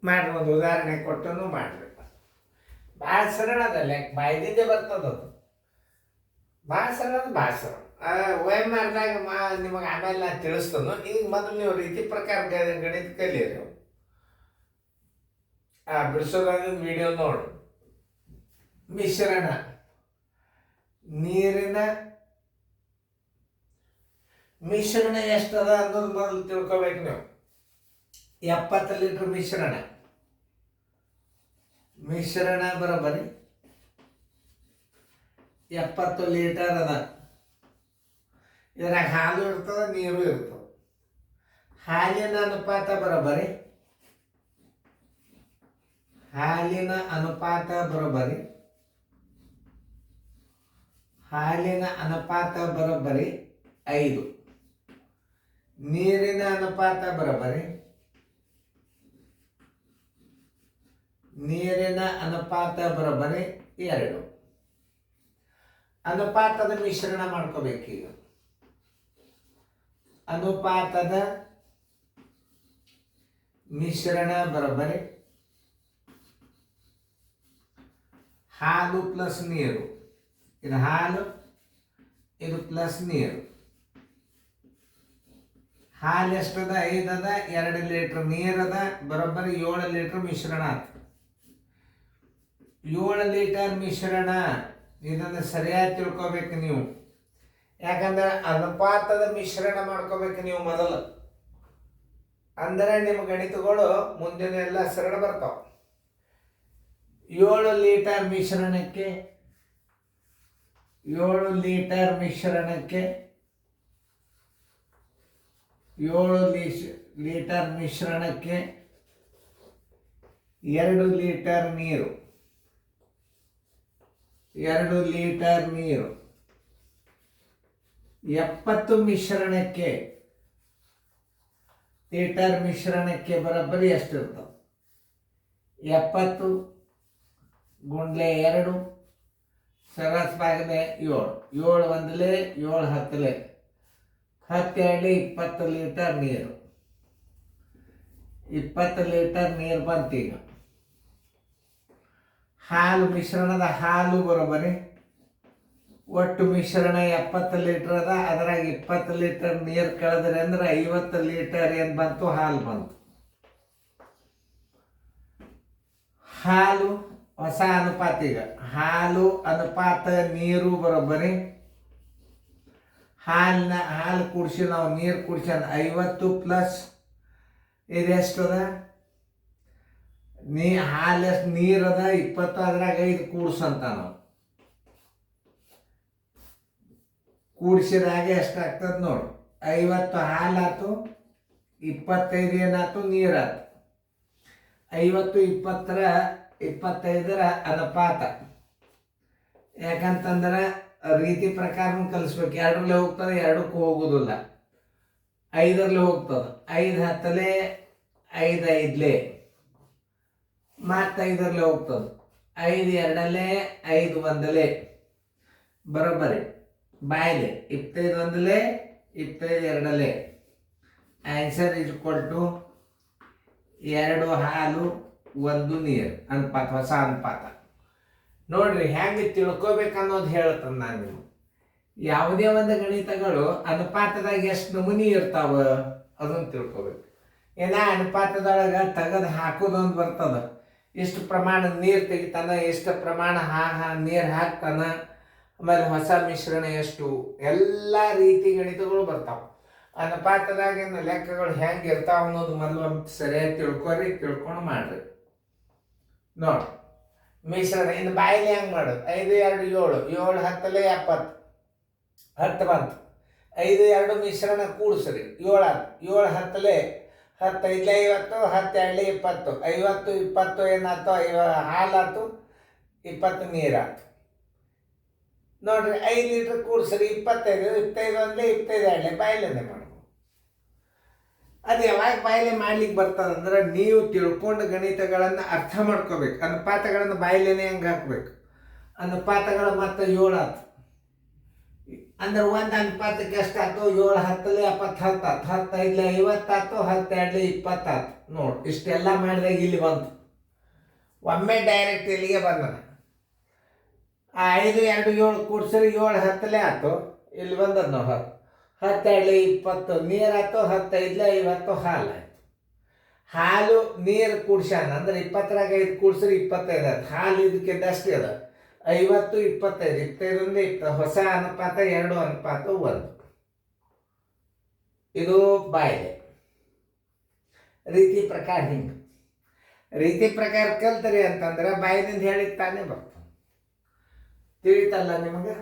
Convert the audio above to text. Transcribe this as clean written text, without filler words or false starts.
ಮಾಡ್ರಿ, ಒಂದು ಉದಾಹರಣೆ ಕೊಟ್ಟು ಮಾಡ್ರಿ. ಭಾಳ ಸರಳ ಅದಲ್ಲ, ಬಾಯ್ದಿದ್ದೇ ಬರ್ತದದು. ಭಾಳ ಸರಳ ಅದು, ಭಾಳ ಸರಳ. OMRದಾಗ ನಿಮಗೆ ಆಮೇಲೆ ನಾನು ತಿಳಿಸ್ತೇನೆ. ಈಗ ಮೊದಲು ನೀವು ರೀತಿ ಪ್ರಕಾರ ಗಣಿತ ಕಲೀರಿ. ಬಿಡಿಸೋದಾದ ವಿಡಿಯೋ ನೋಡಿ. ಮಿಶ್ರಣ ನೀರಿನ ಮಿಶ್ರಣ ಎಷ್ಟದ ಅನ್ನೋದು ಮೊದಲು ತಿಳ್ಕೊಬೇಕು ನೀವು. 70 ಲೀಟರ್ ಮಿಶ್ರಣ ಬರೋಬರಿ 70 ಲೀಟರ್ ಅದ. ಇದ್ರಾಗ ಹಾಲು ಇರ್ತದ, ನೀರು ಇರ್ತದೆ. ಹಾಲಿನ ಅನುಪಾತ ಬರೋಬರಿ 5. ನೀರಿನ ಅನುಪಾತ ಬರೋಬರಿ 2. ಅನುಪಾತದ ಮಿಶ್ರಣ ಮಾಡ್ಕೋಬೇಕೀಗ. ಅನುಪಾತದ ಮಿಶ್ರಣ ಬರೋಬರಿ ಹಾಲು ಪ್ಲಸ್ ನೀರು. ಇದು ಹಾಲು, ಇದು ಪ್ಲಸ್ ನೀರು. ಹಾಲು ಎಷ್ಟದ? 5 ಅದ. 2 ಲೀಟರ್ ನೀರದ ಬರೋಬ್ಬರಿ 7 ಲೀಟರ್ ಮಿಶ್ರಣ ಆಯ್ತು. 7 ಲೀಟರ್ ಮಿಶ್ರಣ. ಇದನ್ನು ಸರಿಯಾಗಿ ತಿಳ್ಕೊಬೇಕು ನೀವು. ಯಾಕಂದ್ರೆ ಅನುಪಾತದ ಮಿಶ್ರಣ ಮಾಡ್ಕೋಬೇಕು ನೀವು ಮೊದಲು. ಅಂದರೆ ನಿಮ್ಮ ಗಣಿತಗಳು ಮುಂದಿನ ಎಲ್ಲ ಸರಳ ಬರ್ತಾವ. 7 ಲೀಟರ್ ಮಿಶ್ರಣಕ್ಕೆ 7 ಲೀಟರ್ ಮಿಶ್ರಣಕ್ಕೆ 2 ಲೀಟರ್ ನೀರು. 70 ಲೀಟರ್ ಮಿಶ್ರಣಕ್ಕೆ ಬರೋಬ್ಬರಿ ಎಷ್ಟಿರ್ತವೆ? 70 ಗುಂಡ್ಲೆ 2 ಸರಸ್ ಭಾಗದೆ 7. 7 ಒಂದಲೇ 7 ಹತ್ತಲೆ 10 20 ಲೀಟರ್ ನೀರು. 20 ಲೀಟರ್ ನೀರು ಬಂತೀಗ. ಹಾಲು ಮಿಶ್ರಣದ ಹಾಲು ಬರೋಬರಿ ಒಟ್ಟು ಮಿಶ್ರಣ 70 ಲೀಟರ್ ಅದ. ಅದ್ರಾಗ 20 ಲೀಟರ್ ನೀರು ಕಳೆದ್ರೆ ಅಂದ್ರೆ 50 ಲೀಟರ್ ಏನು ಬಂತು? ಹಾಲು ಬಂತು. ಹಾಲು ಹೊಸ ಅನುಪಾತ. ಈಗ ಹಾಲು ಅನುಪಾತ ನೀರು ಬರೋಬ್ಬರಿ ಹಾಲು ಕೂಡಿಸಿ ನಾವು ನೀರು ಕೂಡಿಸಿ 50 ಪ್ಲಸ್ ಇದೆಷ್ಟದ? ಹಾಲು ಎಷ್ಟು? ನೀರದ 20, ಅದ್ರಾಗ 5 ಕೂಡ್ಸಂತ ನಾವು ಕೂಡಿಸಿದಾಗ ಎಷ್ಟಾಗ್ತದೆ ನೋಡು. 50 ಹಾಲಾತು, 25 ಏನಾಯ್ತು? ನೀರಾಯ್ತು. 50 25 ಅನುಪಾತ. ಯಾಕಂತಂದ್ರೆ ರೀತಿ ಪ್ರಕಾರ ಕಲಿಸ್ಬೇಕು. 2ರಲ್ಲಿ ಹೋಗ್ತದೆ, 2ಕ್ಕೂ ಹೋಗುದಿಲ್ಲ. 5ರಲ್ಲಿ ಹೋಗ್ತದೆ. 5 ಹತ್ತಲೆ 5 5 ಮತ್ತು 5ರಲ್ಲಿ ಹೋಗ್ತದೆ. 5 2 5 1 ಬರೋಬ್ಬರಿ ಬಾಯ್ಲೆ 25 1 25 2. ಆನ್ಸರ್ ಇಸ್ ಈಕ್ವಲ್ ಟು 2 ಹಾಲು 1 ನೀರು. ಅನುಪಾತ, ಹೊಸ ಅನುಪಾತ. ನೋಡ್ರಿ ಹೆಂಗೆ ತಿಳ್ಕೊಬೇಕನ್ನೋದು ಹೇಳ್ತೇನೆ ನಾನು ನೀವು. ಯಾವುದೇ ಒಂದು ಗಣಿತಗಳು ಅನುಪಾತದಾಗ ಎಷ್ಟು ನಮೂನಿ ಇರ್ತಾವ ಅದನ್ನು ತಿಳ್ಕೊಬೇಕು. ಅನುಪಾತದೊಳಗೆ ತೆಗೆದು ಹಾಕೋದೊಂದು ಬರ್ತದ. ಇಷ್ಟು ಪ್ರಮಾಣ ನೀರು ತೆಗಿತಾನ, ಎಷ್ಟು ಪ್ರಮಾಣ ನೀರು ಹಾಕ್ತಾನ, ಆಮೇಲೆ ಹೊಸ ಮಿಶ್ರಣ ಎಷ್ಟು, ಎಲ್ಲ ರೀತಿ ಗಣಿತಗಳು ಬರ್ತಾವ. ಅನುಪಾತದಾಗಿನ ಲೆಕ್ಕಗಳು ಹೆಂಗೆ ಇರ್ತಾವ ಅನ್ನೋದು ಮೊದಲು ಸರಿಯಾಗಿ ತಿಳ್ಕೊಂಡು ಮಾಡ್ರಿ. ನೋಡಿ ಮಿಶ್ರಣ ಇನ್ನು ಬಾಯಿಲಿ ಹೆಂಗೆ ಮಾಡೋದು? 5 2 7. 7 10 70. 10 ಬಂತು. 5 2 ಮಿಶ್ರಣ ಕೂಡಿಸ್ರಿ 7 ಆಯ್ತು. 7 10 10 5 50. 10 2 20. 50 20 ಏನಾಯ್ತು? ಹಾಲಾಯ್ತು, 20 ನೀರಾಯ್ತು. ನೋಡ್ರಿ 5 ಲೀಟ್ರ್ ಕೂಡಿಸ್ರಿ 25. 25 1 25 2 ಬಾಯಿಲೇನೆ ಮಾಡ್ಬೋದು. ಅದು ಯಾವಾಗ ಬಾಯಿಲೆ ಮಾಡ್ಲಿಕ್ಕೆ ಬರ್ತದಂದ್ರೆ ನೀವು ತಿಳ್ಕೊಂಡು ಗಣಿತಗಳನ್ನು ಅರ್ಥ ಮಾಡ್ಕೋಬೇಕು. ಅನುಪಾತಗಳನ್ನು ಬಾಯಿಲೇನೆ ಹೆಂಗೆ ಹಾಕ್ಬೇಕು. ಅನುಪಾತಗಳು ಮತ್ತೆ 7 ಆಯ್ತು. ಅಂದ್ರೆ ಒಂದು ಅನುಪಾತಕ್ಕೆ ಎಷ್ಟಾಯ್ತು? 7 10 70 10 10 5 50 ಆಯ್ತು, 10 2 20 ಆಯ್ತು. ನೋಡಿ ಇಷ್ಟೆಲ್ಲ ಮಾಡಿದಾಗ ಇಲ್ಲಿ ಬಂತು. ಒಮ್ಮೆ ಡೈರೆಕ್ಟ್ ಇಲ್ಲಿಗೆ ಬಂದನ. ಆ 5 2 7 ಕೂಡ್ಸ್ರಿ 7 10 ಆಯ್ತು, ಇಲ್ಲಿ ಬಂದದ ನೋಡಿ 10 2 20 ನೀರಾಯ್ತು, 10 5 50 ಹಾಲು ಆಯ್ತು. ಹಾಲು ನೀರು ಕೂಡ್ಸ್ಯಾನ ಅಂದ್ರೆ 20ರಾಗ 5 ಕೂಡ್ಸ್ರಿ 25 ಆಯ್ತು. ಹಾಲು ಇದಕ್ಕಿಂತ ಅಷ್ಟೇ ಅದ, 50 25 25 20. ಹೊಸ ಅನುಪಾತ 2 ಅನುಪಾತ 1. ಇದು ಬಾಯಿಲೆ ರೀತಿ ಪ್ರಕಾರ. ಹಿಂಗೆ ರೀತಿ ಪ್ರಕಾರ ಕಲ್ತರಿ ಅಂತಂದ್ರೆ ಬಾಯಿನಿಂದ ಹೇಳಿದ ತಾನೇ ಬರ್ತದೆ. ತಿಳಿತಲ್ಲ ನಿಮಗೆ?